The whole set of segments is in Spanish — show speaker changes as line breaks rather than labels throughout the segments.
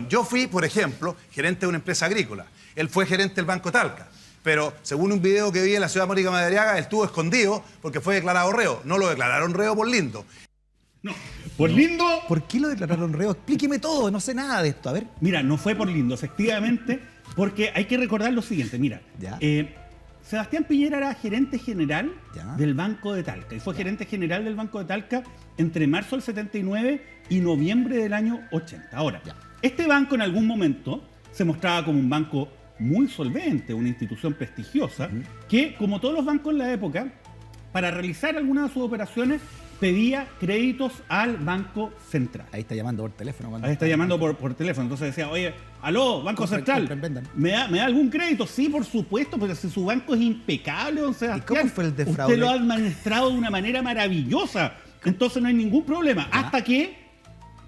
Yo fui, por ejemplo, gerente de una empresa agrícola. Él fue gerente del Banco Talca. Pero según un video que vi en la ciudad de Mónica Madariaga, él estuvo escondido porque fue declarado reo. No lo declararon reo por lindo.
No, por lindo.
¿Por qué lo declararon reo? Explíqueme todo, no sé nada de esto. A ver.
Mira, no fue por lindo, efectivamente, porque hay que recordar lo siguiente. Mira,
Ya.
Sebastián Piñera era gerente general
Ya.
del Banco de Talca. Y fue gerente general del Banco de Talca entre marzo del 79 y noviembre del año 80. Ahora,
Ya.
este banco en algún momento se mostraba como un banco muy solvente, una institución prestigiosa, que, como todos los bancos en la época, para realizar algunas de sus operaciones, pedía créditos al Banco Central.
Ahí está llamando por teléfono.
Ahí está llamando por teléfono. Entonces decía, oye, aló, Banco
Compren,
Central,
compren, vendan.
¿me da algún crédito? Sí, por supuesto, pero si su banco es impecable, don Sebastián.
cómo fue el defraude?
Usted lo ha administrado de una manera maravillosa. Entonces no hay ningún problema.
Ya.
Hasta que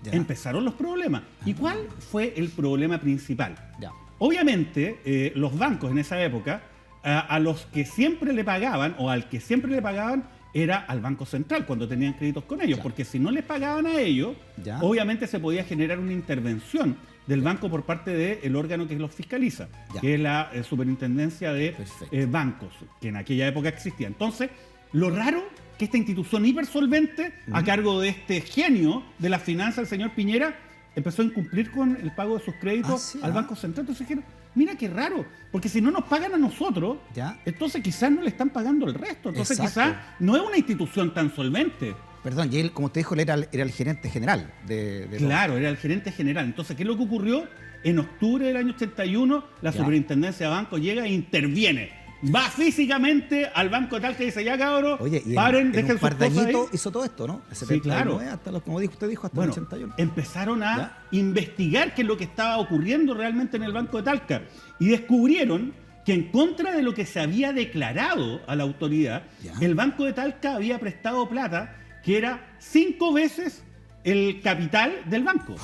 Ya.
empezaron los problemas. ¿Y cuál fue el problema principal?
Ya.
Obviamente, los bancos en esa época, a los que siempre le pagaban, o al que siempre le pagaban, era al Banco Central cuando tenían créditos con ellos,
Ya.
porque si no les pagaban a ellos,
Ya.
obviamente se podía generar una intervención del banco por parte del órgano que los fiscaliza,
Ya.
que es la Superintendencia de
Perfecto.
Bancos, que en aquella época existía. Entonces, lo raro que esta institución hipersolvente, a cargo de este genio de las finanzas, el señor Piñera, empezó a incumplir con el pago de sus créditos
Sí,
al Banco Central. Entonces dijeron, mira qué raro, porque si no nos pagan a nosotros,
Ya.
entonces quizás no le están pagando el resto. Entonces
Exacto.
quizás no es una institución tan solvente.
Perdón, y él, como usted dijo, él era el gerente general de
Claro, era el gerente general. Entonces, ¿qué es lo que ocurrió? En octubre del año 81, la
Ya.
Superintendencia de Bancos llega e interviene. Va físicamente al Banco tal que dice, ya cabros,
Oye, y
paren,
en
dejen
un
sus
par de
cosas ahí.
añitos hizo todo esto, ¿no?
Sí, claro.
Hasta los, como dijo, usted dijo, hasta
Bueno,
el 81.
empezaron a
¿Ya?
investigar qué es lo que estaba ocurriendo realmente en el Banco de Talca y descubrieron que, en contra de lo que se había declarado a la autoridad,
¿Ya?
el Banco de Talca había prestado plata que era 5 veces el capital del banco.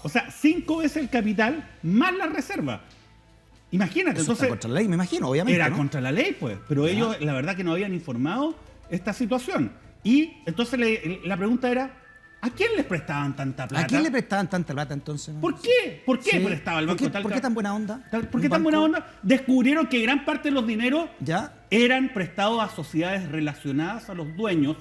O sea, 5 veces el capital más la reserva. Imagínate,
Eso está
entonces
contra la ley, me imagino, obviamente.
era
¿no?
contra la ley, pues. Pero
Ya.
ellos, la verdad, que no habían informado esta situación. Y entonces la pregunta era, ¿a quién les prestaban tanta plata?
¿A quién le prestaban tanta plata entonces? no?
¿Por qué? ¿Por qué
Sí.
prestaba el
¿Por
Banco
qué-
Talca?
¿Por qué tan buena onda?
¿Por qué
Un
tan buena
banco-
onda? Descubrieron que gran parte de los dineros
¿Ya?
eran prestados a sociedades relacionadas a los dueños.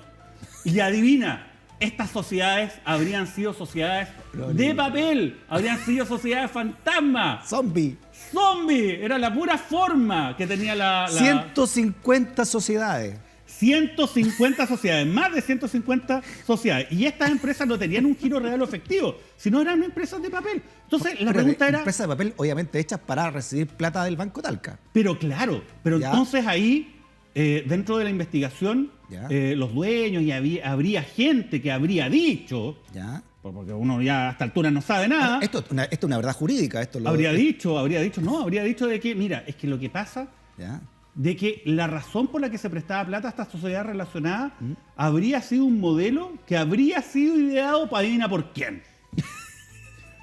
Y adivina, estas sociedades habrían sido sociedades de papel, habrían sido sociedades fantasma,
Zombie.
zombie. Era la pura forma que tenía la
150 sociedades.
150 sociedades, más de 150 sociedades. Y estas empresas no tenían un giro real o efectivo, sino eran empresas de papel. Entonces, la pregunta era...
Empresas de papel, obviamente, hechas para recibir plata del Banco Talca.
Pero claro, pero
Ya.
entonces ahí, dentro de la investigación,
Ya.
los dueños y habría gente que habría dicho,
¿Ya?
porque uno ya a esta altura no sabe nada,
Esto es una verdad jurídica. Esto lo,
habría dicho de que, mira, es que lo que pasa,
¿Ya?
de que la razón por la que se prestaba plata a estas sociedades relacionadas habría sido un modelo que habría sido ideado para adivina por quién.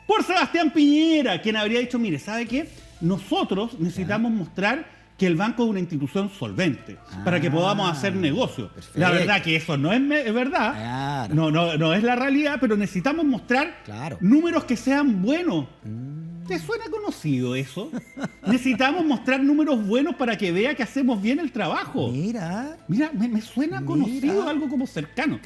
Por Sebastián Piñera, quien habría dicho, mire, ¿sabe qué? Nosotros necesitamos mostrar que el banco es una institución solvente para que podamos hacer negocio.
Perfecto.
La verdad que eso no es verdad,
Claro.
no es la realidad, pero necesitamos mostrar
Claro.
números que sean buenos. ¿Te suena conocido eso? Necesitamos mostrar números buenos para que vea que hacemos bien el trabajo.
Mira.
Mira, me suena
Mira.
conocido, algo como cercano.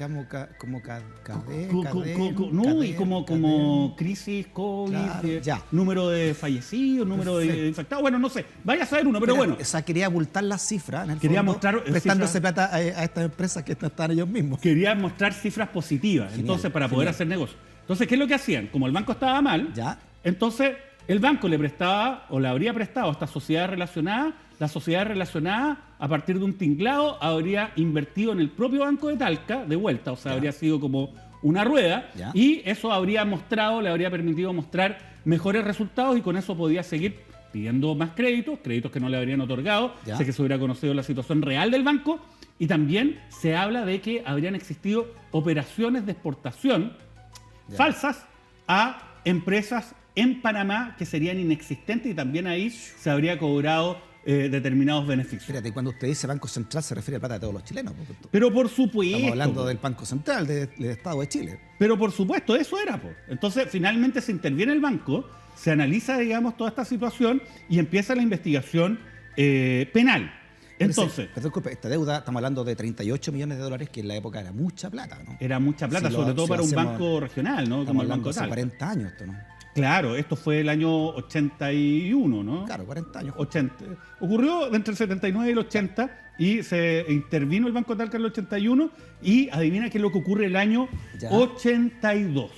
No, y como crisis, COVID,
Claro, ya.
número de fallecidos, número de
Perfecto.
infectados. Bueno, no sé, vaya a saber uno, pero bueno.
O sea, quería abultar las cifras, en el
Quería
fondo,
mostrar
prestándose
cifras.
plata a estas empresas que no están ellos mismos.
Quería mostrar cifras positivas,
Genial,
entonces, para poder
genial.
hacer negocio. Entonces, ¿qué es lo que hacían? Como el banco estaba mal,
Ya.
entonces el banco le prestaba o le habría prestado a estas sociedades relacionadas. La sociedad relacionada, a partir de un tinglado, habría invertido en el propio Banco de Talca de vuelta, o sea,
Ya.
habría sido como una rueda,
Ya.
y eso habría mostrado, le habría permitido mostrar mejores resultados, y con eso podía seguir pidiendo más créditos que no le habrían otorgado,
Ya.
sé que se hubiera conocido la situación real del banco, y también se habla de que habrían existido operaciones de exportación
Ya.
falsas a empresas en Panamá que serían inexistentes, y también ahí se habría cobrado determinados beneficios.
Espérate, cuando usted dice Banco Central se refiere a plata de todos los chilenos.
Pero por supuesto.
Estamos hablando del Banco Central, del Estado de Chile.
Pero por supuesto, eso era. Entonces, finalmente se interviene el banco, se analiza, digamos, toda esta situación y empieza la investigación penal. Entonces,
Pero disculpe, esta deuda, estamos hablando de 38 millones de dólares, que en la época era mucha plata, ¿no?
era mucha plata,
Si
sobre
lo-
todo
si
para
lo
un
hacemos-
banco regional, ¿no? Como
Estamos
el
hablando
Banco
hace
Tal.
40 años esto, ¿no?
Claro, esto fue el año 81, ¿no?
Claro, 40 años.
80. Ocurrió entre el 79 y el 80 y se intervino el Banco Talca en el 81 y adivina qué es lo que ocurre el año
Ya.
82.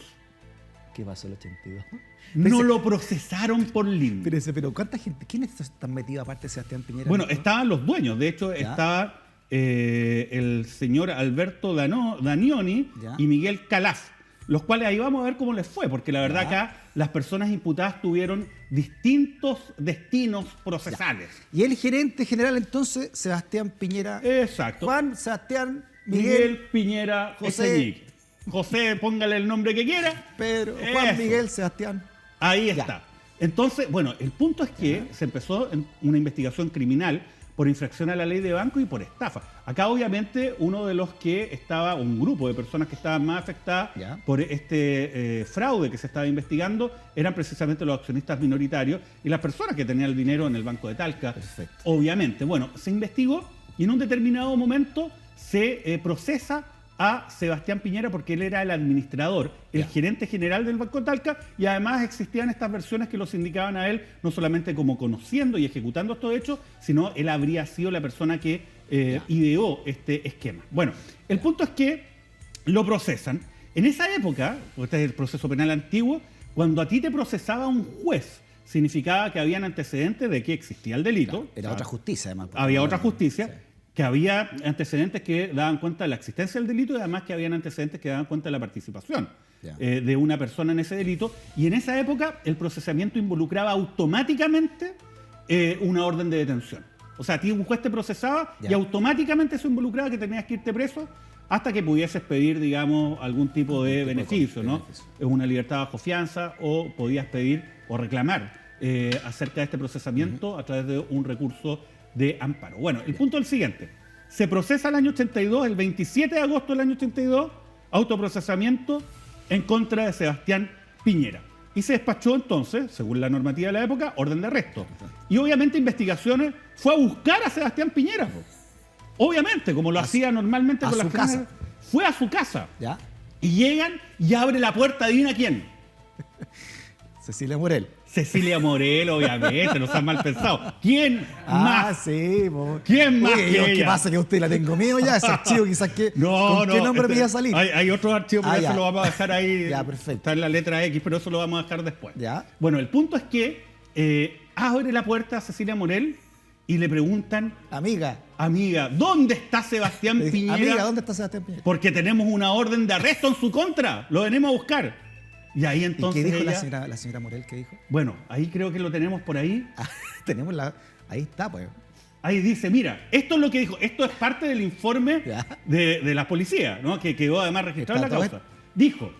¿Qué pasó el 82?
No lo procesaron por LIM.
Pero ¿cuánta gente? ¿Quiénes están metidos aparte de Sebastián Piñera?
Bueno, estaban los dueños. De hecho,
Ya.
estaba el señor Alberto Danioni
Ya.
y Miguel Calaf, los cuales ahí vamos a ver cómo les fue, porque la verdad
Ya.
acá las personas imputadas tuvieron distintos destinos procesales.
Y el gerente general entonces, Sebastián Piñera.
Exacto.
Juan, Sebastián,
Miguel
Miguel,
Piñera
José.
Echeñique. José, póngale el nombre que quiera.
Pedro, Juan,
Eso.
Miguel, Sebastián.
Ahí
Ya.
está. Entonces, bueno, el punto es que se empezó en una investigación criminal por infracción a la ley de banco y por estafa. Acá, obviamente, uno de los que estaba, un grupo de personas que estaban más afectadas
Ya.
por este fraude que se estaba investigando, eran precisamente los accionistas minoritarios y las personas que tenían el dinero en el Banco de Talca.
Perfecto.
Obviamente. Bueno, se investigó y en un determinado momento se procesa a Sebastián Piñera porque él era el administrador, el
Ya.
gerente general del Banco Talca, y además existían estas versiones que los indicaban a él no solamente como conociendo y ejecutando estos hechos, sino él habría sido la persona que ideó este esquema. Bueno, el punto es que lo procesan. En esa época, este es el proceso penal antiguo, cuando a ti te procesaba un juez, significaba que habían antecedentes de que existía el delito.
Era
O sea,
otra justicia, además.
había otra justicia,
Sí.
que había antecedentes que daban cuenta de la existencia del delito y además que habían antecedentes que daban cuenta de la participación
Ya.
de una persona en ese delito. Y en esa época el procesamiento involucraba automáticamente una orden de detención. O sea, a ti un juez te procesaba
Ya.
y automáticamente eso involucraba que tenías que irte preso hasta que pudieses pedir, digamos, algún tipo de beneficio, ¿no?
beneficio.
Una libertad bajo fianza o podías pedir o reclamar acerca de este procesamiento a través de un recurso de amparo. Bueno, el punto es el siguiente. Se procesa el año 82, el 27 de agosto del año 82, autoprocesamiento en contra de Sebastián Piñera. Y se despachó entonces, según la normativa de la época, orden de arresto. Y obviamente Investigaciones fue a buscar a Sebastián Piñera. Po. Obviamente, como lo hacía normalmente
a
con las
su casa.
criminales. Fue a su casa.
¿Ya?
Y llegan y abre la puerta, adivina quién.
Cecilia Morel.
Cecilia Morel, obviamente, no sean mal pensado. ¿Quién más?
Sí, po.
¿Quién más
Oye,
que
¿qué
ella?
pasa? Que a usted la tengo miedo ya, ese archivo quizás que...
No,
¿Con
no.
qué nombre
este,
me iba a salir?
Hay otros archivos, pero
Ya.
eso lo vamos a dejar ahí.
Ya, perfecto.
Está en la letra X, pero eso lo vamos a dejar después.
Ya.
Bueno, el punto es que abre la puerta a Cecilia Morel y le preguntan,
Amiga.
amiga, ¿dónde está Sebastián
Le dije,
Piñera?
Amiga, ¿dónde está Sebastián Piñera?
Porque tenemos una orden de arresto en su contra. Lo venimos a buscar. Y ahí
¿Y
entonces
qué dijo
ella-
la señora Morel? ¿Qué dijo?
Bueno, ahí creo que lo tenemos por ahí.
Ah, tenemos la... Ahí está, pues.
Ahí dice, mira, esto es lo que dijo, esto es parte del informe
Ya.
de la policía, ¿no? Que quedó además registrado en la
Está todo
causa. Dijo,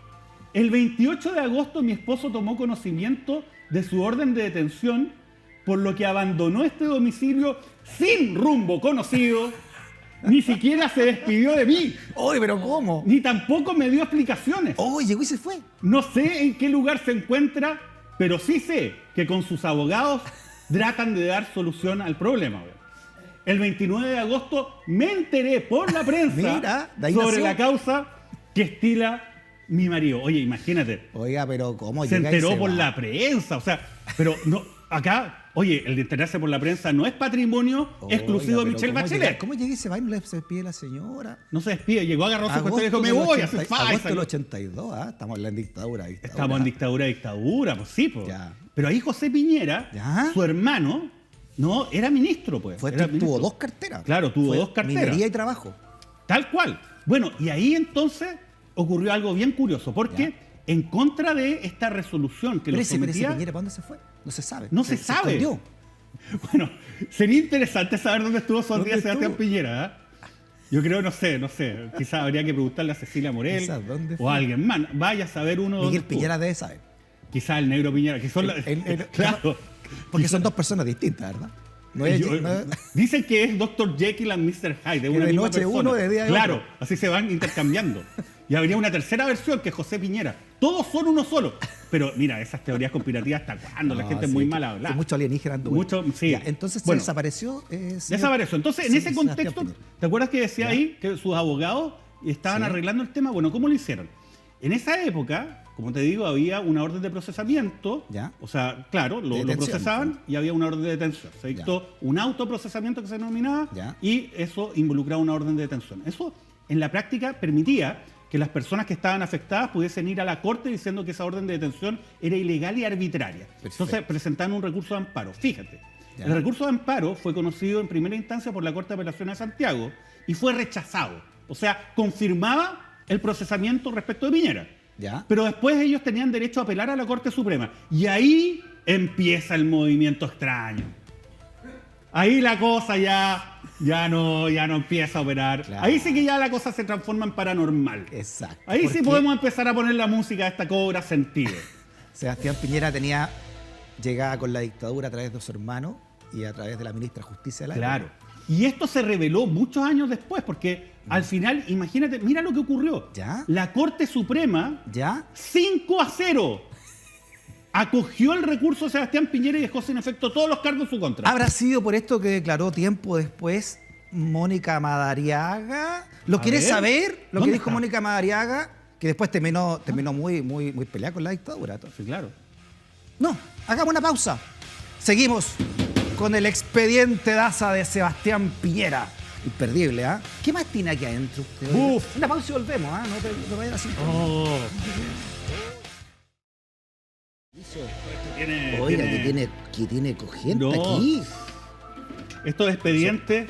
el 28 de agosto mi esposo tomó conocimiento de su orden de detención, por lo que abandonó este domicilio sin rumbo conocido, ni siquiera se despidió de mí,
Oye, pero ¿cómo?
ni tampoco me dio explicaciones.
Oh, llegó y se fue.
No sé en qué lugar se encuentra, pero sí sé que con sus abogados tratan de dar solución al problema. Güey. El 29 de agosto me enteré por la prensa
Mira, de ahí
sobre
nació.
la causa que estila mi marido. Oye, imagínate,
Oiga, pero ¿cómo
se
llega y
enteró
se
por
va?
la prensa. O sea, pero no, acá, oye, el de enterarse por la prensa no es patrimonio
Oiga,
exclusivo de
pero
Michelle
¿cómo
Bachelet.
llega- ¿Cómo llega y se va y no le se despide la señora?
No se despide, llegó, agarró su cuestión y dijo, me
del
voy,
80
hace fa, y
agosto del
salió.
82, ¿ah? Estamos en la dictadura.
Estamos en dictadura, pues sí, pues.
Ya.
Pero ahí José Piñera,
Ya.
su hermano, no, era ministro, pues. Era
Tuvo
ministro.
2 carteras.
Claro, tuvo
Fue
2 carteras.
Minería y trabajo.
Tal cual. Bueno, y ahí entonces ocurrió algo bien curioso, porque
Ya.
en contra de esta resolución que
Pero
lo
ese
sometía,
Piñera, ¿para dónde se fue? No se sabe.
No se sabe.
escondió.
bueno, sería interesante saber dónde estuvo esos días
¿Dónde
Sebastián
estuvo?
Piñera. ¿Ah? Yo creo, no sé, quizás habría que preguntarle a Cecilia Morel
Quizás, ¿dónde
o
fue?
a alguien más. Vaya a saber uno dónde
Miguel
estuvo.
Piñera debe saber.
Quizás el negro Piñera, que son
El-
claro.
Porque son dos personas distintas, ¿verdad? No es,
Dicen que es Dr. Jekyll and Mr. Hyde, de una
de
misma
noche
persona.
uno, de día
Claro,
otro.
así se van intercambiando. Y habría una tercera versión que es José Piñera. Todos son uno solo. Pero mira, esas teorías conspirativas, ¿hasta cuándo? La gente es muy mala hablada.
Mucho alienígena dando
Mucho, sí.
Ya, entonces
Bueno,
desapareció.
desapareció. Entonces, en ese contexto, ¿te acuerdas que decía ahí que sus abogados estaban arreglando el tema? Bueno, ¿cómo lo hicieron? En esa época, como te digo, había una orden de procesamiento.
Ya.
O sea, claro, lo procesaban y había una orden de detención. Se dictó un autoprocesamiento que se denominaba y eso involucraba una orden de detención. Eso, en la práctica, permitía que las personas que estaban afectadas pudiesen ir a la corte diciendo que esa orden de detención era ilegal y arbitraria.
Perfecto.
Entonces presentaban un recurso de amparo. Fíjate, el recurso de amparo fue conocido en primera instancia por la Corte de Apelaciones de Santiago y fue rechazado. O sea, confirmaba el procesamiento respecto de Piñera.
Ya.
Pero después ellos tenían derecho a apelar a la Corte Suprema. Y ahí empieza el movimiento extraño. Ahí la cosa ya no empieza a operar.
Claro.
Ahí sí que ya la cosa se transforma en paranormal.
Exacto.
Ahí sí
Porque
podemos empezar a poner la música, esta cobra sentido.
Sebastián Piñera llegaba con la dictadura a través de su hermano y a través de la ministra de Justicia de la
Claro.
época.
Y esto se reveló muchos años después, porque al final, imagínate, mira lo que ocurrió.
¿Ya?
La Corte Suprema,
¿Ya?
5-0, acogió el recurso de Sebastián Piñera y dejó sin efecto todos los cargos en su contra.
¿Habrá sido por esto que declaró tiempo después Mónica Madariaga? ¿Lo quieres
ver,
saber? Lo que
¿dónde
dijo
está?
Mónica Madariaga, que después terminó muy peleada con la dictadura.
Sí, claro.
No, hagamos una pausa. Seguimos con el expediente Daza de Sebastián Piñera. Imperdible, ¿ah? ¿Qué más tiene aquí adentro usted?
Uf.
Una pausa y volvemos, ¿ah? No vayan así.
Oh.
Oiga, que tiene cogente
No.
aquí.
Estos expedientes.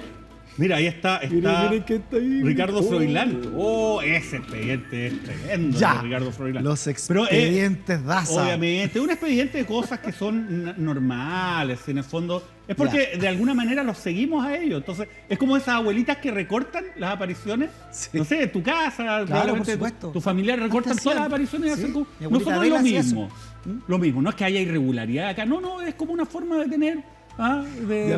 Mira, ahí está
Miren que está ahí.
Ricardo Froilán. Oh, ese expediente es tremendo,
Ya.
de Ricardo Froilán.
Los
Pero,
expedientes Daza.
obviamente, un expediente de cosas que son normales, en el fondo. Es porque de alguna manera los seguimos a ellos. Entonces, es como esas abuelitas que recortan las apariciones.
Sí.
No sé, de tu casa,
por supuesto.
tu familiar recortan
Antes
todas las
hacían.
apariciones y
Sí,
hacen como.
mi abuelita
Nosotros es lo
Adela hacía
mismo. Lo mismo, no es que haya irregularidad acá. No, es como una forma de tener, de
Ya,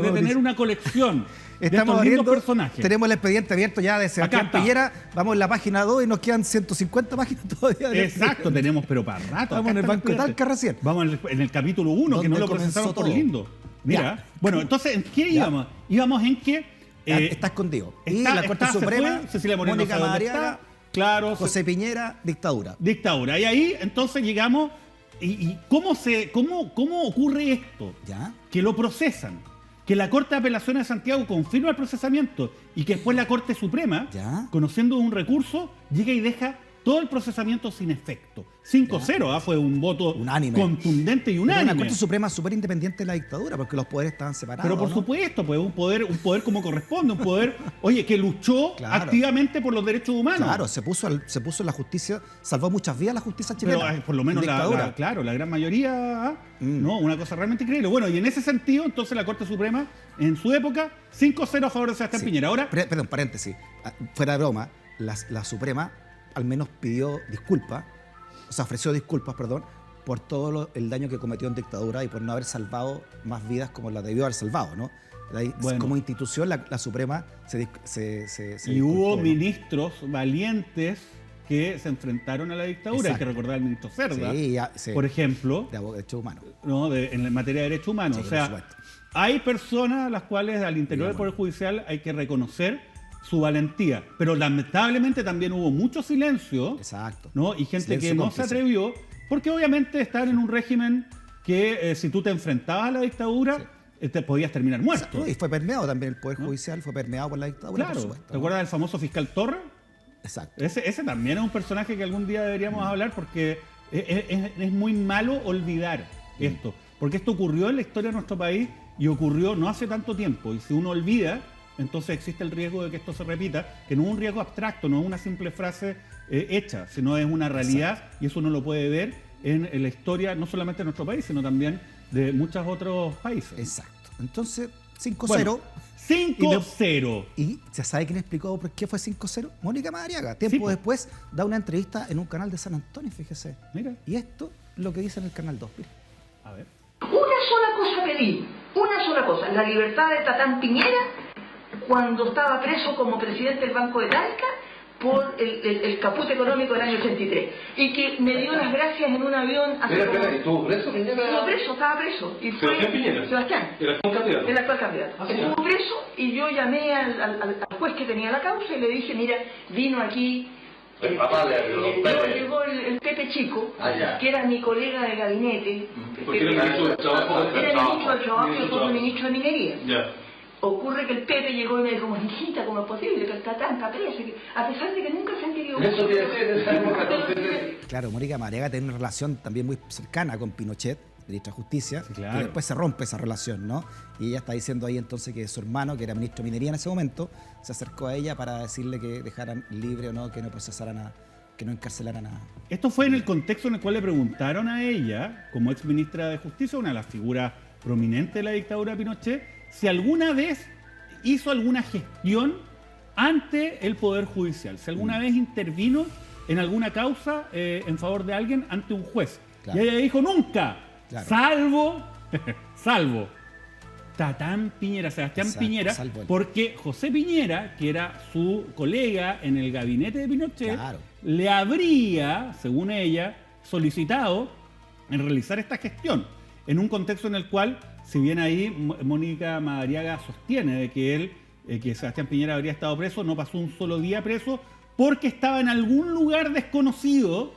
Mauricio.
tener una colección. De
Estamos
estos lindos
abriendo,
personajes.
tenemos el expediente abierto ya de Sebastián
está.
Piñera. Vamos en la página 2 y nos quedan 150 páginas todavía. del
Exacto,
expediente.
tenemos, pero para rato.
Estamos
Acá
en el
está
Banco de
expediente.
Talca recién.
Vamos en el capítulo 1, que no
Donde
lo
comenzó
procesamos por
todo.
lindo. Mira,
Ya.
bueno, entonces, ¿en qué
Ya.
íbamos? Íbamos en que...
Está escondido. Y la Corte
se
Suprema,
fue, Cecilia Moreno
Mónica
sabe dónde
Madariaga,
está, claro,
José Piñera, dictadura.
dictadura. Y ahí, entonces, llegamos... ¿Y cómo ocurre esto?
¿Ya?
Que lo procesan, que la Corte de Apelaciones de Santiago confirma el procesamiento y que después la Corte Suprema,
Ya.
conociendo un recurso, llega y deja todo el procesamiento sin efecto. 5-0, fue un voto
Unánime.
contundente y
Era
unánime.
una Corte Suprema súper independiente de la dictadura porque los poderes estaban separados.
Pero por
¿no?
supuesto, pues un poder como corresponde, un poder, oye, que luchó
Claro.
activamente por los derechos humanos.
Claro, se puso en la justicia, salvó muchas vidas la justicia chilena.
Pero por lo menos
en dictadura.
la gran mayoría, no, una cosa realmente increíble. Bueno, y en ese sentido, entonces la Corte Suprema, en su época, 5-0 a favor de Sebastián
Sí.
Piñera. Ahora,
Perdón, paréntesis. Fuera de broma, la Suprema al menos pidió disculpas, o sea, ofreció disculpas, perdón, por todo el daño que cometió en dictadura y por no haber salvado más vidas como la debió haber salvado, ¿no?
Bueno.
Como institución, la Suprema se
y hubo
disculpó, ¿no?
ministros valientes que se enfrentaron a la dictadura. Hay
Exacto.
que recordar al ministro Cerda,
Sí, sí.
por ejemplo,
De derechos humanos.
¿no? En materia de derechos humanos.
Sí,
o sea,
por supuesto.
hay personas a las cuales al interior del Poder Judicial hay que reconocer su valentía, pero lamentablemente también hubo mucho silencio,
Exacto.
¿no? Y gente
Silencio
que no
cómplice.
se atrevió, porque obviamente estaban en un régimen que si tú te enfrentabas a la dictadura, te podías terminar muerto.
No, y fue permeado también el Poder Judicial, fue permeado por la dictadura, por
Claro,
supuesto.
¿te
¿no?
acuerdas del famoso fiscal Torres?
Exacto.
Ese también es un personaje que algún día deberíamos hablar porque es muy malo olvidar esto. Porque esto ocurrió en la historia de nuestro país y ocurrió no hace tanto tiempo. Y si uno olvida, entonces existe el riesgo de que esto se repita, que no es un riesgo abstracto, no es una simple frase hecha, sino es una realidad y eso uno lo puede ver en la historia no solamente de nuestro país, sino también de muchos otros países.
Exacto. Entonces, 5-0.
Bueno, 5-0.
¿Y se sabe quién explicó por qué fue 5-0? Mónica Madariaga. Tiempo
pues.
después da una entrevista en un canal de San Antonio, fíjese.
Mira,
Y esto es lo que dice en el canal 2. Mire.
a ver.
Una sola cosa pedí, una una cosa, la libertad de Tatán Piñera cuando estaba preso como presidente del Banco de Talca por el caput económico del año 83 y que me dio las gracias en un avión hace
Espera, ¿estuvo preso Piñera?
Estuvo preso, estaba preso. Y fue
¿Sebastián Piñera?
Sebastián.
¿El actual candidato?
El actual candidato. Estuvo preso y yo llamé al juez que tenía la causa y le dije, mira, vino aquí...
El papá
llegó el Pepe Chico, que era mi colega de gabinete.
Porque era ministro del Trabajo.
Era el ministro del Trabajo y yo fui ministro de Minería.
Ya.
Ocurre que el Pepe llegó y me dijo, hijita, ¿cómo es posible que el Tatán está preso? A pesar de que nunca se han querido...
Eso quiere decir, en esa época, entonces...
Claro, Mónica Madariaga tiene una relación también muy cercana con Pinochet, ministra de Justicia,
Sí, claro.
y después se rompe esa relación, ¿no? Y ella está diciendo ahí entonces que su hermano, que era ministro de Minería en ese momento, se acercó a ella para decirle que dejaran libre o no, que no procesaran a... que no encarcelaran a...
Esto fue en el contexto en el cual le preguntaron a ella, como ex ministra de Justicia, una de las figuras prominentes de la dictadura de Pinochet, si alguna vez hizo alguna gestión ante el Poder Judicial, si alguna vez intervino en alguna causa en favor de alguien ante un juez.
Claro.
Y ella dijo, nunca,
Claro.
salvo Tatán Piñera, Sebastián
Exacto,
Piñera,
salvo él.
porque José Piñera, que era su colega en el gabinete de Pinochet,
Claro.
le habría, según ella, solicitado en realizar esta gestión, en un contexto en el cual, si bien ahí Mónica Madariaga sostiene de que que Sebastián Piñera habría estado preso, no pasó un solo día preso, porque estaba en algún lugar desconocido.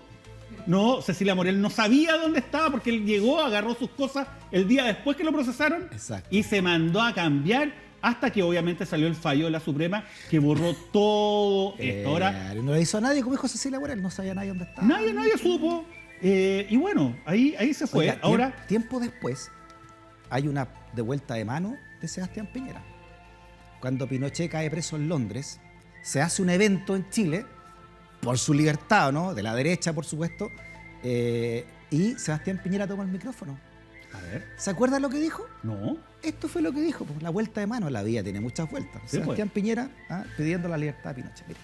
No, Cecilia Morel no sabía dónde estaba porque él llegó, agarró sus cosas el día después que lo procesaron.
Exacto.
Y se mandó a cambiar hasta que obviamente salió el fallo de la Suprema que borró todo esto. Ahora,
no le hizo a nadie, como dijo Cecilia Morel, no sabía nadie dónde estaba.
nadie supo. Y bueno, ahí se fue.
Oiga,
Ahora,
tiempo después, hay una devuelta de mano de Sebastián Piñera. Cuando Pinochet cae preso en Londres, se hace un evento en Chile, por su libertad, ¿no? De la derecha, por supuesto, y Sebastián Piñera toma el micrófono.
a ver,
¿Se acuerdan lo que dijo?
no.
Esto fue lo que dijo, pues, la vuelta de mano. La vida tiene muchas vueltas.
Sí,
Sebastián Piñera pidiendo la libertad de Pinochet. Mire.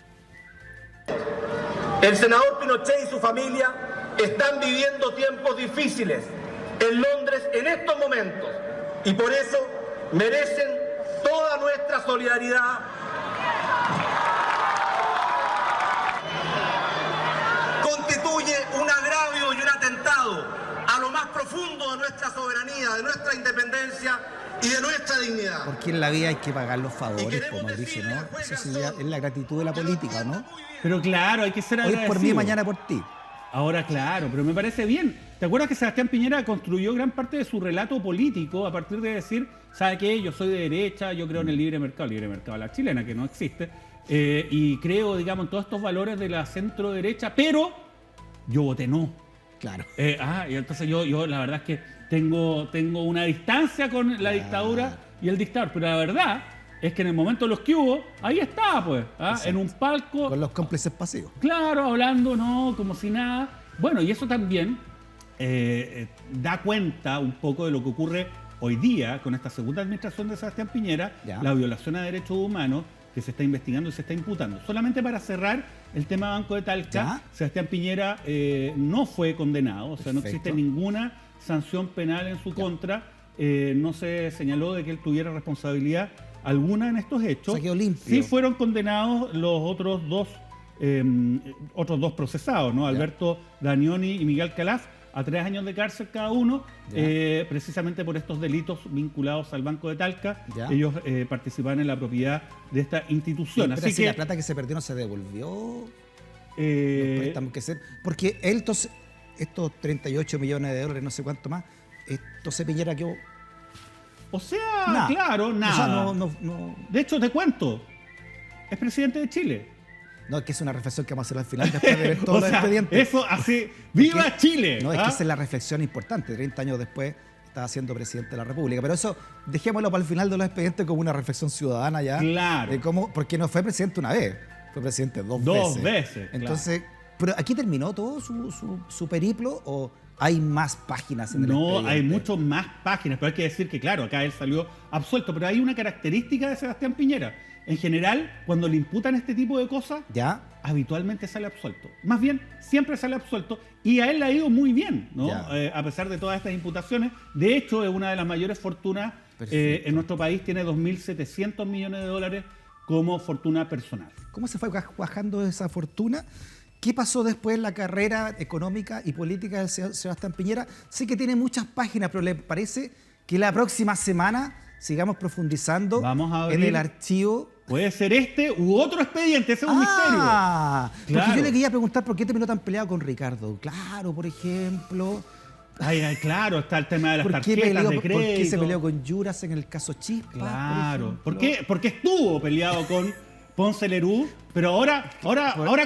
El senador Pinochet y su familia están viviendo tiempos difíciles en Londres en estos momentos y por eso merecen toda nuestra solidaridad. Constituye un agravio y un atentado a lo más profundo de nuestra soberanía, de nuestra independencia y de nuestra dignidad.
Porque en la vida hay que pagar los favores, pues, Mauricio, ¿no? Eso sí es la gratitud de la política, ¿no?
Pero claro, hay que ser
Hoy
agradecido.
por mí, mañana por ti.
Ahora, claro, pero me parece bien. ¿Te acuerdas que Sebastián Piñera construyó gran parte de su relato político a partir de decir, ¿sabe qué? Yo soy de derecha, yo creo en el libre mercado a la chilena, que no existe, y creo, digamos, en todos estos valores de la centro derecha, pero yo voté no.
Claro.
Y entonces yo la verdad es que tengo una distancia con la dictadura y el dictador, pero la verdad es que en el momento de los que hubo, ahí estaba, pues, en un palco.
Con los cómplices pasivos.
Claro, hablando, ¿no? Como si nada. Bueno, y eso también da cuenta un poco de lo que ocurre hoy día con esta segunda administración de Sebastián Piñera,
Ya.
la violación a derechos humanos que se está investigando y se está imputando. Solamente para cerrar el tema Banco de Talca,
Ya.
Sebastián Piñera no fue condenado, o sea, no
Perfecto.
existe ninguna sanción penal en su contra, no se señaló de que él tuviera responsabilidad alguna en estos hechos.
O sea, quedó limpio.
Sí fueron condenados los otros dos procesados, ¿no? Alberto Danioni y Miguel Calaf, a 3 años de cárcel cada uno, precisamente por estos delitos vinculados al Banco de Talca.
Ya.
Ellos participaban en la propiedad de esta institución.
Pero
Así
si
que
la plata que se perdió no se devolvió, los préstamos que se... Porque él, estos 38 millones de dólares, no sé cuánto más, entonces Piñera quedó...
o sea,
Nada.
claro, nada.
O sea, no...
De hecho, te cuento, es presidente de Chile.
No, es que es una reflexión que vamos a hacer al final después de ver todos
O
los
sea,
expedientes.
eso así, ¡viva
Porque-
Chile!
No, es
¿ah?
que esa es la reflexión importante. 30 años después estaba siendo presidente de la República. Pero eso, dejémoslo para el final de los expedientes como una reflexión ciudadana ya.
Claro.
De cómo, porque no fue presidente una vez, fue presidente dos veces.
claro.
Entonces, ¿pero aquí terminó todo su periplo o hay más páginas en el
No,
expediente?
hay mucho más páginas, pero hay que decir que, claro, acá él salió absuelto, pero hay una característica de Sebastián Piñera. En general, cuando le imputan este tipo de cosas,
¿Ya?
habitualmente sale absuelto. Más bien, siempre sale absuelto y a él le ha ido muy bien, ¿no?
Ya.
A pesar de todas estas imputaciones. De hecho, es una de las mayores fortunas
Perfecto.
en nuestro país tiene 2.700 millones de dólares como fortuna personal.
¿Cómo se fue bajando esa fortuna? ¿Qué pasó después en la carrera económica y política del señor Sebastián Piñera? Sé que tiene muchas páginas, pero ¿le parece que la próxima semana sigamos profundizando
Vamos a abrir-
en el archivo?
Puede ser este u otro expediente, ese es un misterio.
Porque
Claro.
yo le quería preguntar por qué terminó tan peleado con Ricardo. Claro, por ejemplo.
Ay, claro, está el tema de las
¿Por qué,
tarjetas de
¿Por
crédito.
qué se peleó con Yuras en el caso Chispa?
Claro.
por
¿Por
ejemplo?
qué? Porque estuvo peleado con Ponce Lerú, pero ahora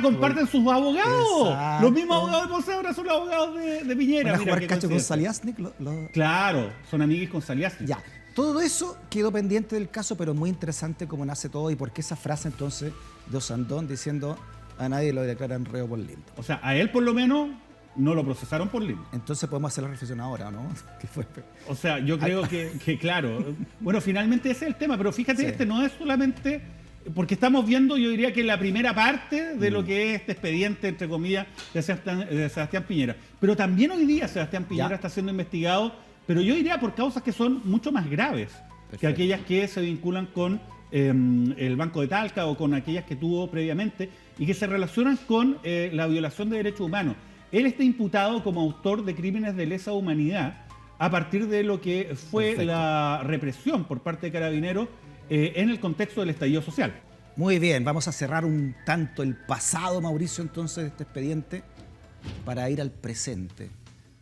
comparten sus abogados.
Exacto.
Los mismos abogados de Ponce ahora son los abogados de Piñera.
¿Van a
Mira
jugar
qué
cacho con
coincidencia.
Saliasnik?
Claro, son amiguis con Saliasnik.
Ya. Todo eso quedó pendiente del caso, pero muy interesante cómo nace todo y por qué esa frase entonces de Osandón diciendo a nadie lo declaran reo por lindo.
O sea, a él por lo menos no lo procesaron por limpio.
Entonces podemos hacer la reflexión ahora, ¿no? ¿Qué fue?
O sea, yo creo que claro. Bueno, finalmente ese es el tema, pero fíjate,
Sí.
este no es solamente... Porque estamos viendo, yo diría que la primera parte de lo que es este expediente, entre comillas, de Sebastián Piñera. Pero también hoy día Sebastián Piñera
Ya.
está siendo investigado, pero yo diría por causas que son mucho más graves que
Perfecto.
aquellas que se vinculan con el Banco de Talca o con aquellas que tuvo previamente y que se relacionan con la violación de derechos humanos. Él está imputado como autor de crímenes de lesa humanidad a partir de lo que fue
Perfecto.
la represión por parte de Carabineros en el contexto del estallido social.
Muy bien, vamos a cerrar un tanto el pasado, Mauricio, entonces, de este expediente para ir al presente.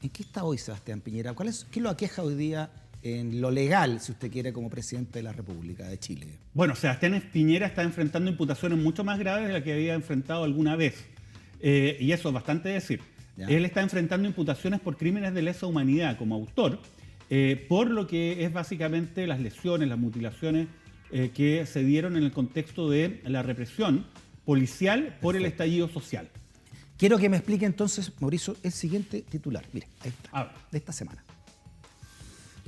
¿En qué está hoy Sebastián Piñera? ¿Qué lo aqueja hoy día en lo legal, si usted quiere, como presidente de la República de Chile?
Bueno, Sebastián Piñera está enfrentando imputaciones mucho más graves de las que había enfrentado alguna vez. Y eso es bastante decir.
Ya.
Él está enfrentando imputaciones por crímenes de lesa humanidad como autor, por lo que es básicamente las lesiones, las mutilaciones que se dieron en el contexto de la represión policial por el estallido social.
Quiero que me explique entonces, Mauricio, el siguiente titular. Mire, ahí está,
A ver.
de esta semana.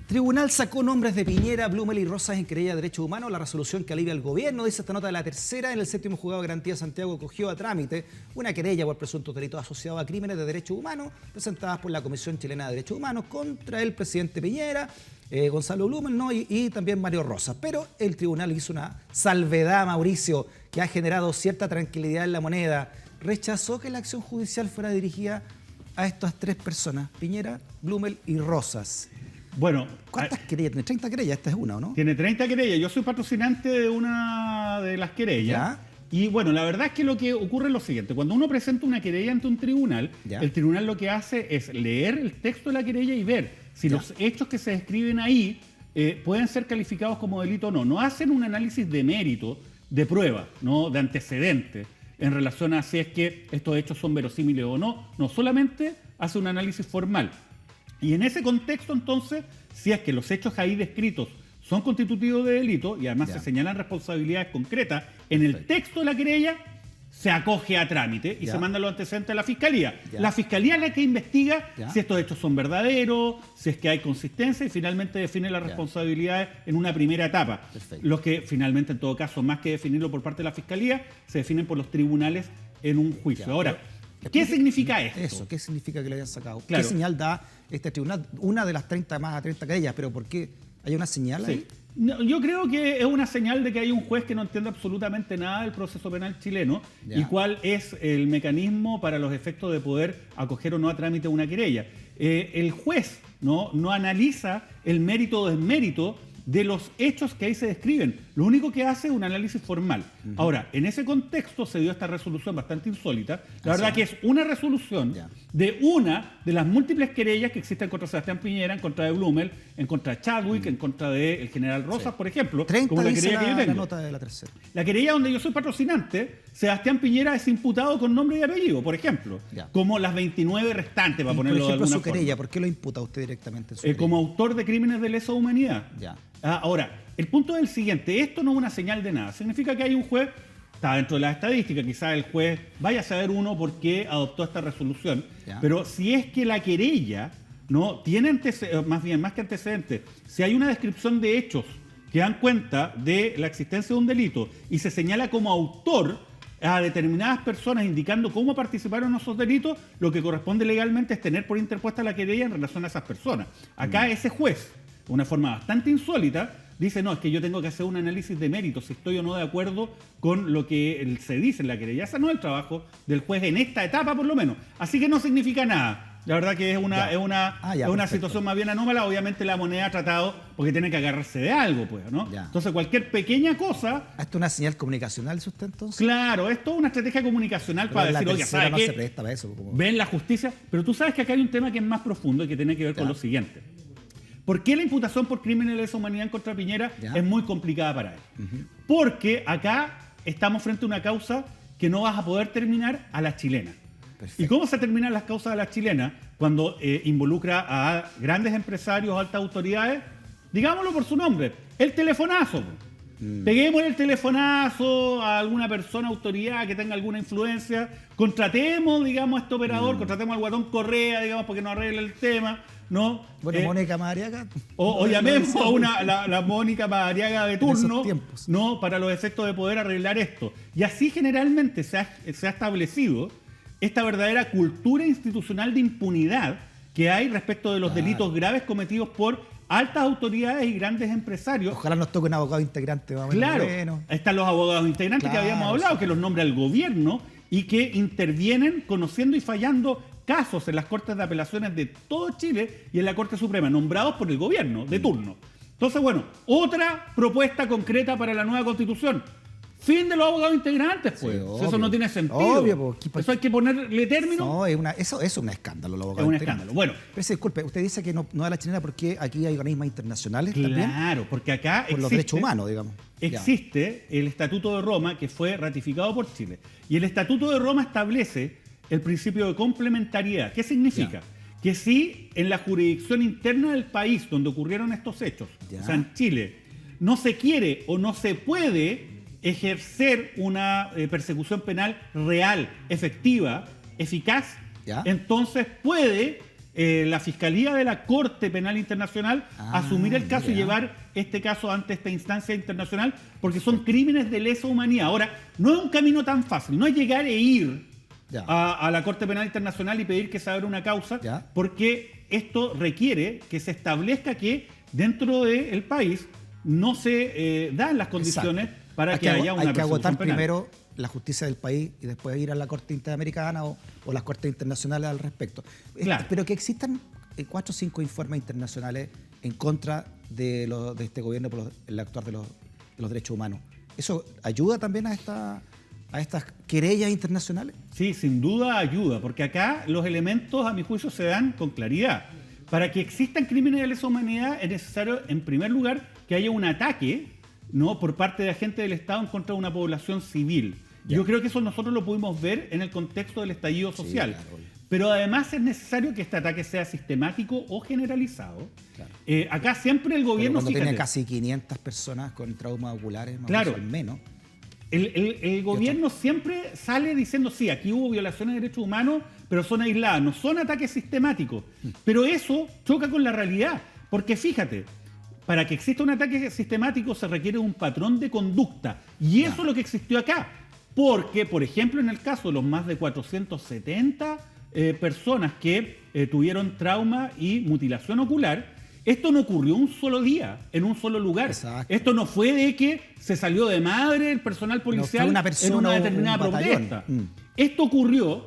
Tribunal sacó nombres de Piñera, Blumel y Rosas en querella de derechos humanos. La resolución que alivia al gobierno, dice esta nota de la tercera, en el séptimo juzgado de garantía de Santiago cogió a trámite una querella por presuntos delitos asociados a crímenes de derechos humanos presentadas por la Comisión Chilena de Derechos Humanos contra el presidente Piñera, Gonzalo Blumel, ¿no? y también Mario Rosas. Pero el tribunal hizo una salvedad, Mauricio, que ha generado cierta tranquilidad en la moneda. Rechazó que la acción judicial fuera dirigida a estas tres personas, Piñera, Blumel y Rosas.
Bueno,
¿Cuántas querellas tiene? 30 querellas, esta es una, ¿o no?
tiene 30 querellas. Yo soy patrocinante de una de las querellas.
Ya.
Y bueno, la verdad es que lo que ocurre es lo siguiente. Cuando uno presenta una querella ante un tribunal,
Ya.
el tribunal lo que hace es leer el texto de la querella y ver si
Ya.
los hechos que se describen ahí pueden ser calificados como delito o no. No hacen un análisis de mérito, de prueba, ¿no? De antecedentes, en relación a si es que estos hechos son verosímiles o no. No, solamente hace un análisis formal. Y en ese contexto, entonces, si es que los hechos ahí descritos son constitutivos de delito y además
Ya.
se señalan responsabilidades concretas en el texto de la querella, se acoge a trámite y
Ya.
se mandan los antecedentes a la Fiscalía.
Ya.
La Fiscalía es la que investiga
Ya.
si estos hechos son verdaderos, si es que hay consistencia y finalmente define las
Ya.
responsabilidades en una primera etapa.
Perfecto.
Los que finalmente, en todo caso, más que definirlo por parte de la Fiscalía, se definen por los tribunales en un juicio.
Ya.
Ahora,
Pero-
¿qué significa esto?
Eso, ¿qué significa que lo hayan sacado?
Claro.
¿Qué señal da este tribunal? Una de las 30 más a 30 querellas, pero ¿por qué? ¿Hay una señal ahí?
Sí. No, yo creo que es una señal de que hay un juez que no entiende absolutamente nada del proceso penal chileno
Ya.
y cuál es el mecanismo para los efectos de poder acoger o no a trámite una querella. El juez no analiza el mérito o desmérito de los hechos que ahí se describen. Lo único que hace es un análisis formal. Ahora, en ese contexto se dio esta resolución bastante insólita. La verdad que es una resolución
Ya.
de una de las múltiples querellas que existen contra Sebastián Piñera, en contra de Blumel, en contra de Chadwick, en contra del general Rosas, por ejemplo,
30
como la
dice
querella que yo
la
tengo.
nota de la tercera.
La querella donde yo soy patrocinante, Sebastián Piñera es imputado con nombre y apellido, por ejemplo,
Ya.
como las 29 restantes, para
Y, por
ponerlo de
ejemplo,
alguna
su querella,
forma.
¿por qué lo imputa usted directamente en su querella?
Como autor de crímenes de lesa humanidad.
Ya.
Ahora, el punto es el siguiente, esto no es una señal de nada, significa que hay un juez, está dentro de las estadísticas, quizás el juez vaya a saber uno por qué adoptó esta resolución,
Ya.
pero si es que la querella no tiene más que antecedentes, si hay una descripción de hechos que dan cuenta de la existencia de un delito y se señala como autor a determinadas personas indicando cómo participaron en esos delitos, lo que corresponde legalmente es tener por interpuesta la querella en relación a esas personas. Acá ese juez una forma bastante insólita, dice, no, es que yo tengo que hacer un análisis de méritos, si estoy o no de acuerdo con lo que se dice en la querella. Ese no es el trabajo del juez en esta etapa, por lo menos. Así que no significa nada. La verdad que es una
perfecto.
situación más bien anómala. Obviamente la moneda ha tratado, porque tiene que agarrarse de algo, pues, ¿no?
Ya.
Entonces cualquier pequeña cosa...
¿Esto es una señal comunicacional, usted entonces?
Claro, esto es una estrategia comunicacional
Pero
para
la
decir, oye,
tercera
¿sabes
no
qué?
se presta para eso. Como...
Ven la justicia. Pero tú sabes que acá hay un tema que es más profundo y que tiene que ver con
Ya.
lo siguiente. ¿Por qué la imputación por crímenes de lesa humanidad contra Piñera
Ya.
es muy complicada para él? Porque acá estamos frente a una causa que no vas a poder terminar a la chilena.
Perfecto.
¿Y cómo se terminan las causas a la chilena? Cuando involucra a grandes empresarios, altas autoridades, digámoslo por su nombre, el telefonazo. Peguemos el telefonazo a alguna persona, autoridad que tenga alguna influencia, contratemos, digamos, a este operador, contratemos al Guatón Correa, digamos, porque nos arregle el tema, ¿no?
Bueno, Mónica Madariaga.
O llamemos a la Mónica Madariaga de
En esos
turno,
tiempos.
¿no? Para los efectos de poder arreglar esto. Y así generalmente se ha establecido esta verdadera cultura institucional de impunidad que hay respecto de los delitos graves cometidos por altas autoridades y grandes empresarios.
Ojalá nos toque un abogado integrante. Más o menos
Claro,
bueno.
están los abogados integrantes que
Claro,
habíamos hablado,
sí.
que los nombra el gobierno y que intervienen conociendo y fallando casos en las Cortes de Apelaciones de todo Chile y en la Corte Suprema, nombrados por el gobierno de turno. Entonces, bueno, otra propuesta concreta para la nueva Constitución. Fin de los abogados integrantes, pues.
Sí,
Eso
obvio.
no tiene sentido.
Obvio, pues,
Eso hay que ponerle término.
No, eso es un escándalo, los
Es
abogados
un
integrantes.
escándalo. Bueno.
Pero disculpe, usted dice que no da la chilena porque aquí hay organismos internacionales también
Claro, porque acá
por los derechos humanos, digamos. Ya.
Existe el Estatuto de Roma que fue ratificado por Chile. Y el Estatuto de Roma establece el principio de complementariedad. ¿Qué significa? Que si en la jurisdicción interna del país donde ocurrieron estos hechos,
Ya.
o sea, en Chile, no se quiere o no se puede ejercer una persecución penal real, efectiva, eficaz,
Ya.
entonces puede la Fiscalía de la Corte Penal Internacional asumir el caso y
mira.
llevar este caso ante esta instancia internacional, porque son crímenes de lesa humanidad. Ahora, no es un camino tan fácil, no es llegar e ir
Ya.
a la Corte Penal Internacional y pedir que se abra una causa,
Ya.
porque esto requiere que se establezca que dentro del país no se dan las condiciones para
Hay
que haya una
hay que agotar
persecución penal.
primero la justicia del país y después ir a la Corte Interamericana o las Cortes Internacionales al respecto.
Claro.
Pero que existan 4 o 5 informes internacionales en contra de este gobierno por el actuar de los derechos humanos. ¿Eso ayuda también a estas querellas internacionales?
Sí, sin duda ayuda, porque acá los elementos, a mi juicio, se dan con claridad. Para que existan crímenes de lesa humanidad es necesario, en primer lugar, que haya un ataque, ¿no?, por parte de agentes del Estado en contra de una población civil.
Ya.
Yo creo que eso nosotros lo pudimos ver en el contexto del estallido social.
claro.
Pero además es necesario que este ataque sea sistemático o generalizado.
Claro.
Acá siempre el
Pero
gobierno...
cuando
fíjate,
tiene casi 500 personas con traumas oculares,
Claro.
al menos.
El gobierno siempre sale diciendo, sí, aquí hubo violaciones de derechos humanos, pero son aisladas, no son ataques sistemáticos. Pero eso choca con la realidad, porque fíjate, para que exista un ataque sistemático se requiere un patrón de conducta, y eso es lo que existió acá. Porque, por ejemplo, en el caso de los más de 470 personas que tuvieron trauma y mutilación ocular, esto no ocurrió un solo día, en un solo lugar.
Exacto.
Esto no fue de que se salió de madre el personal policial
fue una
en
persona
una
o
determinada
un batallón.
protesta. Esto ocurrió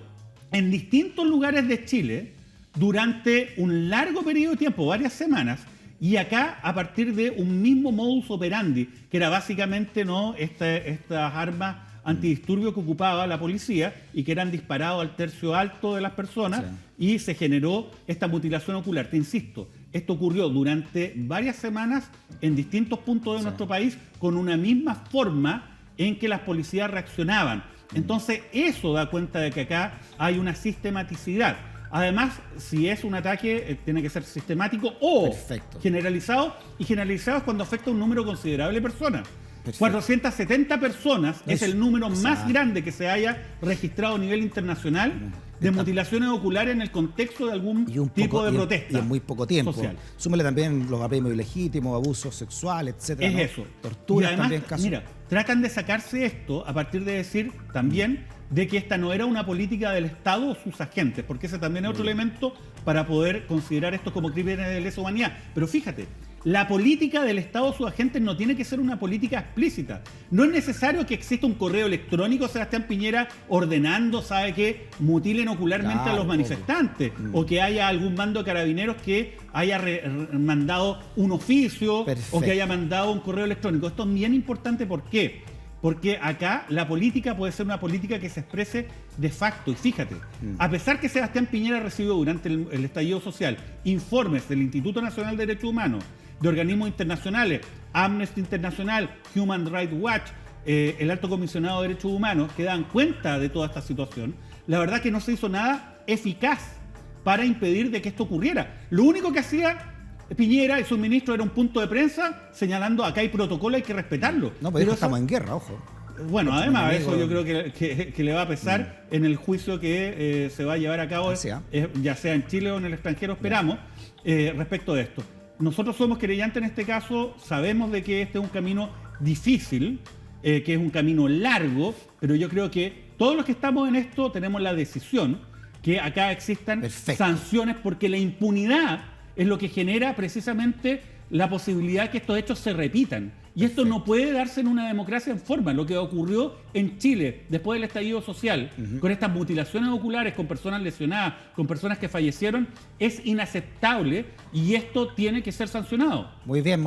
en distintos lugares de Chile durante un largo periodo de tiempo, varias semanas, y acá a partir de un mismo modus operandi, que era básicamente estas armas antidisturbios que ocupaba la policía y que eran disparados al tercio alto de las personas, y se generó esta mutilación ocular. Te insisto, esto ocurrió durante varias semanas en distintos puntos de nuestro país con una misma forma en que las policías reaccionaban. Entonces eso da cuenta de que acá hay una sistematicidad. Además, si es un ataque, tiene que ser sistemático o
Perfecto.
generalizado, y generalizado es cuando afecta a un número considerable de personas.
Perfecto.
470 personas es el número más
Exacto.
grande que se haya registrado a nivel internacional de mutilaciones oculares en el contexto de algún
Y un
tipo
poco-
de
y en-
protesta
Y en muy poco tiempo.
social.
Súmele también los apremios ilegítimos, abusos sexuales, etcétera.
Es
¿no?
eso.
Torturas
Y además,
también, casos.
mira, tratan de sacarse esto a partir de decir también de que esta no era una política del Estado o sus agentes, porque ese también es otro elemento para poder considerar esto como crímenes de lesa humanidad. Pero fíjate, La política del Estado sus agentes no tiene que ser una política explícita. No es necesario que exista un correo electrónico, Sebastián Piñera, ordenando, ¿sabe qué?, mutilen ocularmente a los manifestantes, o que haya algún mando de carabineros que haya mandado un oficio, o que haya mandado un correo electrónico. Esto es bien importante, ¿por qué? Porque acá la política puede ser una política que se exprese de facto. Y fíjate, a pesar que Sebastián Piñera recibió durante el estallido social informes del Instituto Nacional de Derechos Humanos, de organismos internacionales, Amnesty Internacional, Human Rights Watch, el Alto Comisionado de Derechos Humanos, que dan cuenta de toda esta situación, la verdad que no se hizo nada eficaz para impedir de que esto ocurriera. Lo único que hacía Piñera y su ministro era un punto de prensa señalando acá hay protocolo, hay que respetarlo.
No, pero estamos en guerra, ojo.
Bueno, además eso yo creo que le va a pesar en el juicio que se va a llevar a cabo, ya sea en Chile o en el extranjero, esperamos, respecto de esto. Nosotros somos querellantes en este caso, sabemos de que este es un camino difícil, que es un camino largo, pero yo creo que todos los que estamos en esto tenemos la decisión que acá existan sanciones, porque la impunidad es lo que genera precisamente la posibilidad que estos hechos se repitan. Y esto no puede darse en una democracia en forma. Lo que ocurrió en Chile después del estallido social, con estas mutilaciones oculares, con personas lesionadas, con personas que fallecieron, es inaceptable y esto tiene que ser sancionado.
Muy bien.